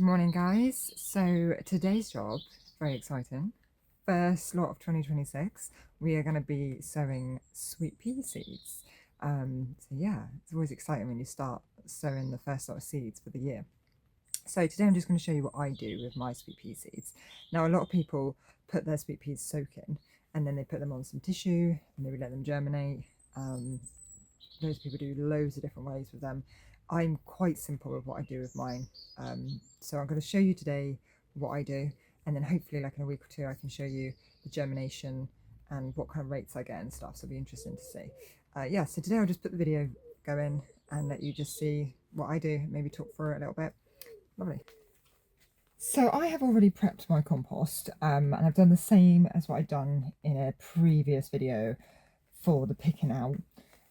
Morning guys, so today's job, very exciting, first lot of 2026, we are going to be sowing sweet pea seeds. So yeah, it's always exciting when you start sowing the first lot of seeds for the year. So today I'm just going to show you what I do with my sweet pea seeds. Now a lot of people put their sweet peas soaking and then they put them on some tissue and they let them germinate. Those people do loads of different ways with them. I'm quite simple with what I do with mine. So I'm going to show you today what I do, and then hopefully like in a week or two I can show you the germination and what kind of rates I get and stuff, so it'll be interesting to see. Yeah, so today I'll just put the video going and let you just see what I do, maybe talk through it a little bit. Lovely. So I have already prepped my compost, and I've done the same as what I'd done in a previous video for the picking out.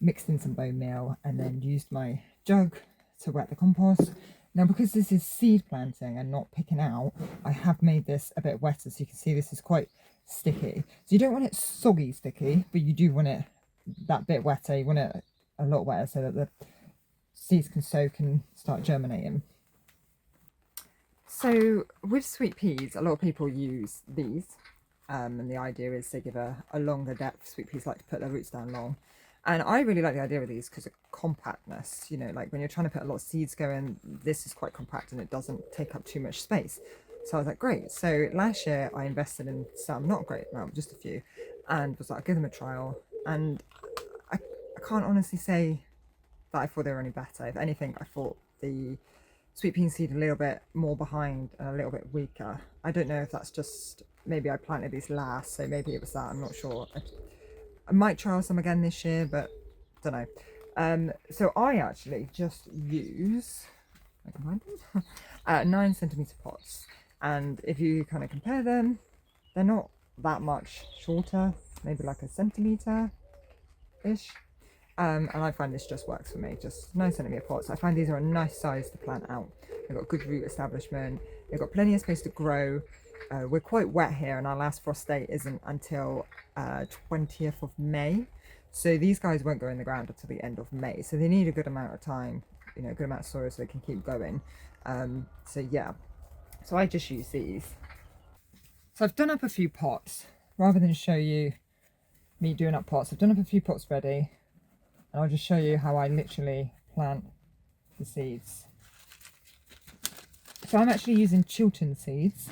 Mixed in some bone meal and then used my jug to wet the compost. Now because this is seed planting and not picking out, I have made this a bit wetter, so you can see this is quite sticky. So you don't want it soggy sticky, but you do want it that bit wetter. You want it a lot wetter so that the seeds can soak and start germinating. So with sweet peas, a lot of people use these, and the idea is they give a longer depth. Sweet peas like to put their roots down long. And I really like the idea of these because of compactness, you know, like when you're trying to put a lot of seeds going, this is quite compact and it doesn't take up too much space. So I was like, great. So last year I invested in some, not a great amount, just a few, and was like, I'll give them a trial. And I can't honestly say that I thought they were any better. If anything, I thought the sweet pea seed a little bit more behind and a little bit weaker. I don't know if that's just, maybe I planted these last, so maybe it was that, I'm not sure. I might trial some again this year, but don't know. So I actually just use, I can find them, 9cm pots. And if you kind of compare them, they're not that much shorter, maybe like a centimetre-ish. And I find this just works for me, just 9cm pots. I find these are a nice size to plant out. They've got good root establishment, they've got plenty of space to grow. We're quite wet here and our last frost date isn't until 20th of May. So these guys won't go in the ground until the end of May. So they need a good amount of time, you know, a good amount of soil so they can keep going. So yeah, so I just use these. So I've done up a few pots. Rather than show you me doing up pots, I've done up a few pots ready. And I'll just show you how I literally plant the seeds. So I'm actually using Chiltern seeds.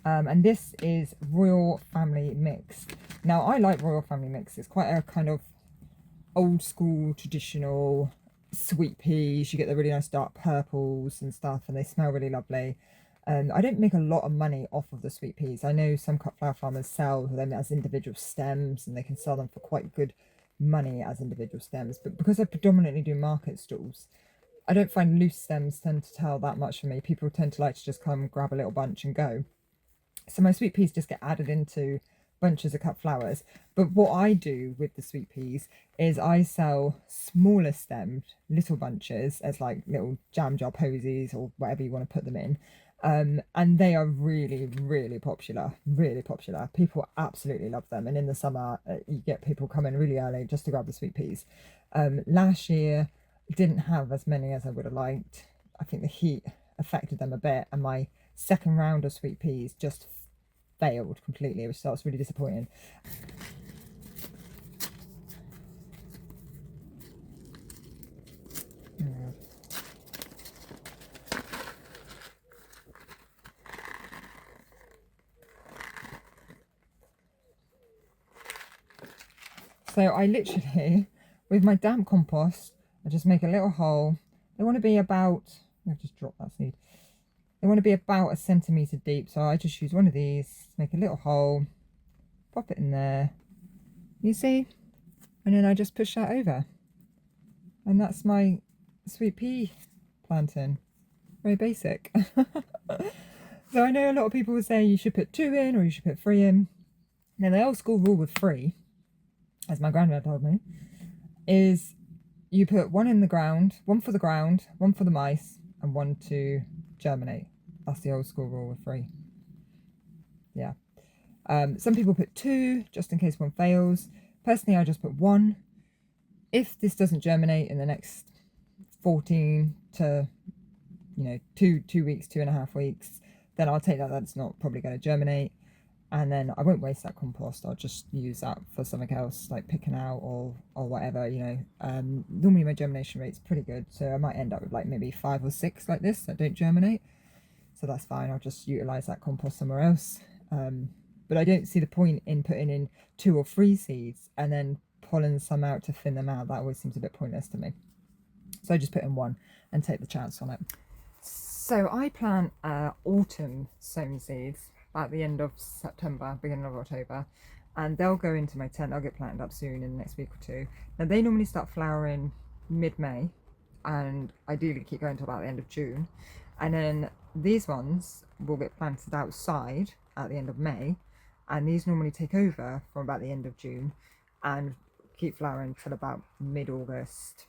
And this is Royal Family Mix. Now I like Royal Family Mix. It's quite a kind of old school traditional sweet peas. You get the really nice dark purples and stuff, and they smell really lovely. I don't make a lot of money off of the sweet peas. I know some cut flower farmers sell them as individual stems and they can sell them for quite good money as individual stems, but because I predominantly do market stalls, I don't find loose stems tend to tell that much for me. People tend to like to just come grab a little bunch and go. So my sweet peas just get added into bunches of cut flowers. But what I do with the sweet peas is I sell smaller stemmed little bunches as like little jam jar posies or whatever you want to put them in. And they are really, really popular, really popular. People absolutely love them. And in the summer, you get people coming really early just to grab the sweet peas. Last year, didn't have as many as I would have liked. I think the heat affected them a bit, and my second round of sweet peas just failed completely, which I was really disappointing. So I literally, with my damp compost, I just make a little hole. They want to be about, I've just dropped that seed. They want to be about a centimetre deep. So I just use one of these, make a little hole, pop it in there. You see? And then I just push that over. And that's my sweet pea planting. Very basic. So I know a lot of people will say you should put 2 in or you should put 3 in. Now the old school rule with 3, as my granddad told me, is you put 1 in the ground, 1 for the ground, 1 for the mice, and 1 to germinate. That's the old school rule with 3. Yeah. Some people put 2 just in case one fails. Personally, I just put 1. If this doesn't germinate in the next 14 to you know, two weeks, 2.5 weeks, then I'll take that. That's not probably going to germinate. And then I won't waste that compost. I'll just use that for something else, like picking out or whatever, you know. Normally my germination rate's pretty good, so I might end up with like maybe 5 or 6 like this that don't germinate. So that's fine. I'll just utilise that compost somewhere else. But I don't see the point in putting in 2 or 3 seeds and then pulling some out to thin them out. That always seems a bit pointless to me. So I just put in 1 and take the chance on it. So I plant autumn sown seeds at the end of September, beginning of October, and they'll go into my tent. They'll get planted up soon in the next week or 2. Now they normally start flowering mid-May and ideally keep going until about the end of June. And then these ones will get planted outside at the end of May, and these normally take over from about the end of June and keep flowering till about mid-August.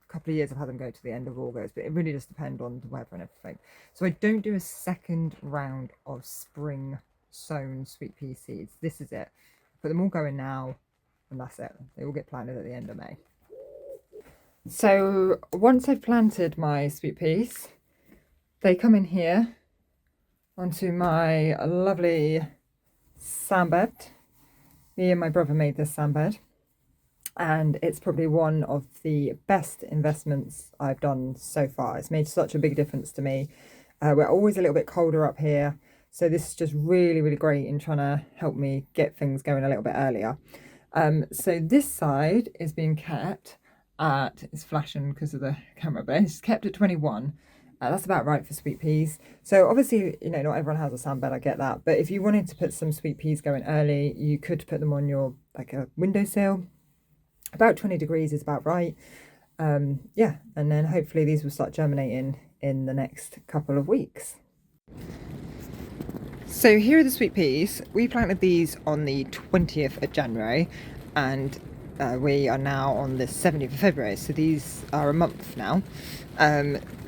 A couple of years I've had them go to the end of August, but it really does depend on the weather and everything. So I don't do a second round of spring sown sweet pea seeds. This is it. Put them all going now, and that's it. They all get planted at the end of May. So once I've planted my sweet peas, they come in here onto my lovely sandbed. Me and my brother made this sandbed, and it's probably one of the best investments I've done so far. It's made such a big difference to me. We're always a little bit colder up here, so this is just really great in trying to help me get things going a little bit earlier. So this side is being kept at, it's flashing because of the camera, but it's kept at 21. That's about right for sweet peas. So obviously, you know, not everyone has a sandbed, I get that. But if you wanted to put some sweet peas going early, you could put them on your, like a windowsill. About 20 degrees is about right. Yeah, and then hopefully these will start germinating in the next couple of weeks. So here are the sweet peas. We planted these on the 20th of January, and we are now on the 17th of February, so these are a month now.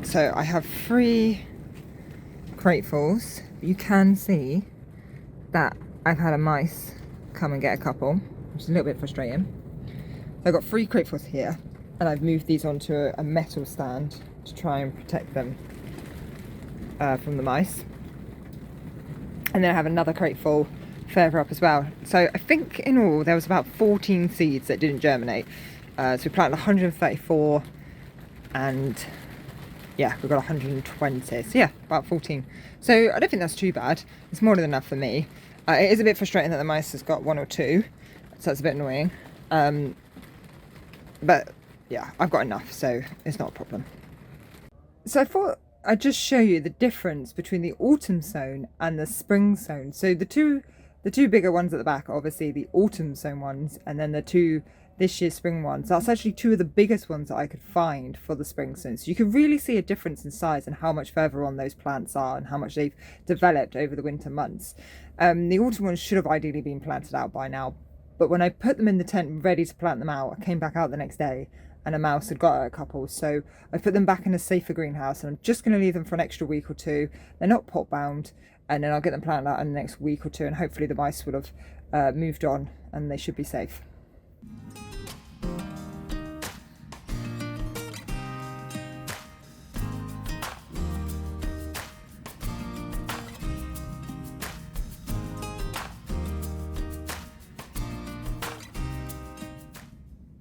So I have 3 cratefuls. You can see that I've had a mice come and get a couple, which is a little bit frustrating. So I've got 3 cratefuls here, and I've moved these onto a metal stand to try and protect them from the mice. And then I have another crateful further up as well. So I think in all there was about 14 seeds that didn't germinate. So we planted 134, and yeah, we've got 120. So yeah, about 14. So I don't think that's too bad. It's more than enough for me. It is a bit frustrating that the mice has got 1 or 2, so that's a bit annoying. But yeah, I've got enough, so it's not a problem. So I thought I'd just show you the difference between the autumn sown and the spring sown. So the two bigger ones at the back are obviously the autumn sown ones, and then the 2 this year's spring ones. That's actually 2 of the biggest ones that I could find for the spring sown. So you can really see a difference in size and how much further on those plants are and how much they've developed over the winter months. The autumn ones should have ideally been planted out by now, but when I put them in the tent ready to plant them out, I came back out the next day and a mouse had got a couple, so I put them back in a safer greenhouse, and I'm just going to leave them for an extra week or 2. They're not pot bound, and then I'll get them planted out in the next week or 2, and hopefully the mice will have moved on and they should be safe.